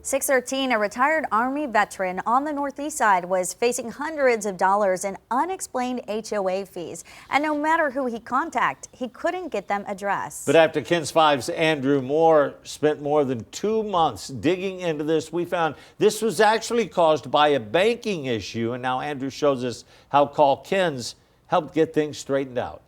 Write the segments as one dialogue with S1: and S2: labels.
S1: 613, a retired Army veteran on the Northeast Side, was facing hundreds of dollars in unexplained HOA fees. And no matter who he contacted, he couldn't get them addressed.
S2: But after KENS 5's Andrew Moore spent more than 2 months digging into this, we found this was actually caused by a banking issue. And now Andrew shows us how Call KENS helped get things straightened out.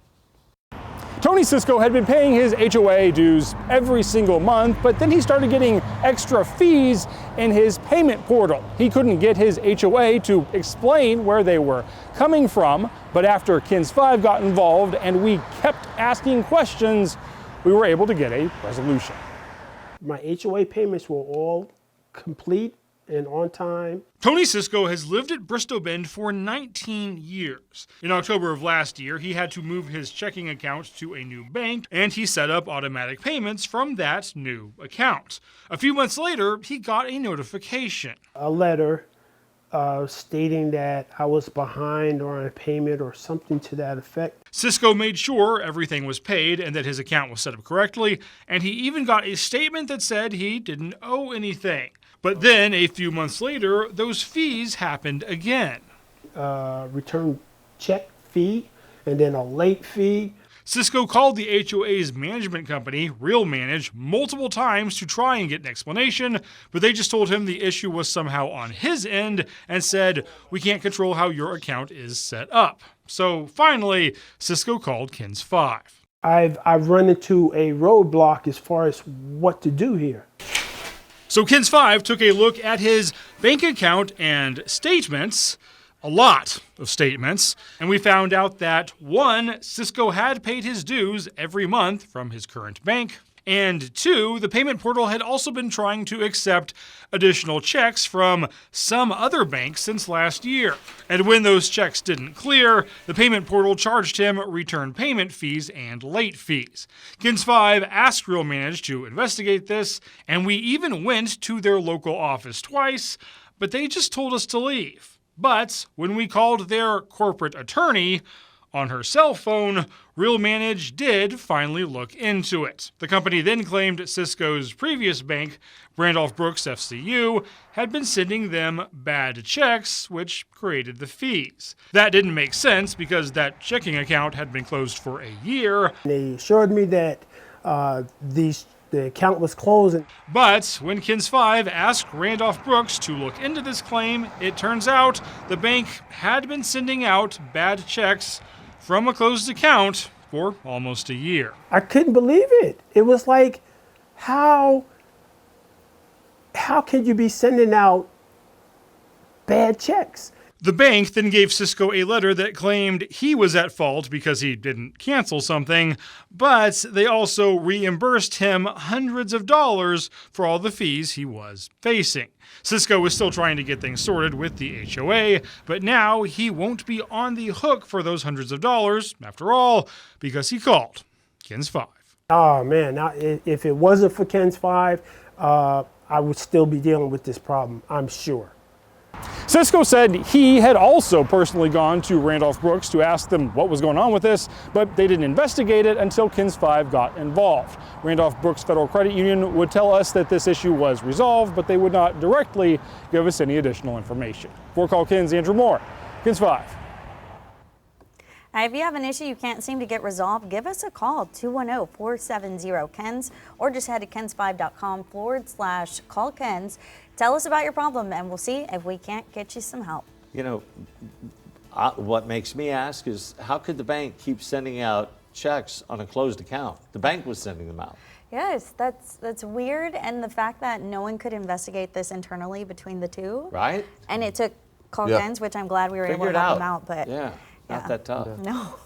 S3: Tony Cisco had been paying his HOA dues every single month, but then he started getting extra fees in his payment portal. He couldn't get his HOA to explain where they were coming from, but after KENS 5 got involved and we kept asking questions, we were able to get a resolution.
S4: My HOA payments were all complete and on time.
S3: Tony Cisco has lived at Bristow Bend for 19 years. In October of last year, he had to move his checking account to a new bank, and he set up automatic payments from that new account. A few months later, he got a notification.
S4: A letter stating that I was behind on a payment or something to that effect.
S3: Cisco made sure everything was paid and that his account was set up correctly, and he even got a statement that said he didn't owe anything. But then, a few months later, those fees happened again.
S4: Return check fee and then a late fee.
S3: Cisco called the HOA's management company, Real Manage, multiple times to try and get an explanation, but they just told him the issue was somehow on his end and said, "We can't control how your account is set up." So finally, Cisco called KENS 5.
S4: I've run into a roadblock as far as what to do here.
S3: So KENS 5 took a look at his bank account and statements, a lot of statements, and we found out that 1, Cisco had paid his dues every month from his current bank, and 2, the payment portal had also been trying to accept additional checks from some other banks since last year. And when those checks didn't clear, the payment portal charged him return payment fees and late fees. KENS 5 asked Real Manage to investigate this, and we even went to their local office twice, but they just told us to leave. But when we called their corporate attorney on her cell phone, Real Manage did finally look into it. The company then claimed Cisco's previous bank, Randolph Brooks FCU, had been sending them bad checks, which created the fees. That didn't make sense because that checking account had been closed for a year.
S4: They assured me that the account was closed.
S3: But when KENS 5 asked Randolph Brooks to look into this claim, it turns out the bank had been sending out bad checks from a closed account for almost a year.
S4: I couldn't believe it. It was like, how can you be sending out bad checks?
S3: The bank then gave Cisco a letter that claimed he was at fault because he didn't cancel something, but they also reimbursed him hundreds of dollars for all the fees he was facing. Cisco was still trying to get things sorted with the HOA, but now he won't be on the hook for those hundreds of dollars, after all, because he called KENS 5.
S4: Oh man, now, if it wasn't for KENS 5, I would still be dealing with this problem, I'm sure.
S3: Cisco said he had also personally gone to Randolph Brooks to ask them what was going on with this, but they didn't investigate it until KENS 5 got involved. Randolph Brooks Federal Credit Union would tell us that this issue was resolved, but they would not directly give us any additional information. For Call KENS, Andrew Moore, KENS 5.
S1: If you have an issue you can't seem to get resolved, give us a call, 210-470-KENS, or just head to kens5.com/call KENS. Tell us about your problem, and we'll see if we can't get you some help.
S2: You know, what makes me ask is, how could the bank keep sending out checks on a closed account? The bank was sending them out.
S1: Yes, that's weird, and the fact that no one could investigate this internally between the two.
S2: Right?
S1: And it took Call KENS, which I'm glad we were able to help them out. But
S2: yeah. Not that tough.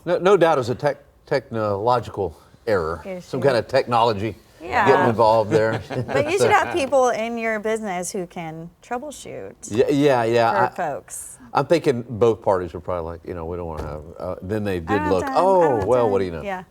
S5: No doubt it was a technological error. Some kind of technology getting involved there.
S1: But you should have people in your business who can troubleshoot.
S5: Yeah.
S1: For folks.
S5: I'm thinking both parties were probably like, we don't want to have. Then they did look. Oh, well, what do you know?
S1: Yeah.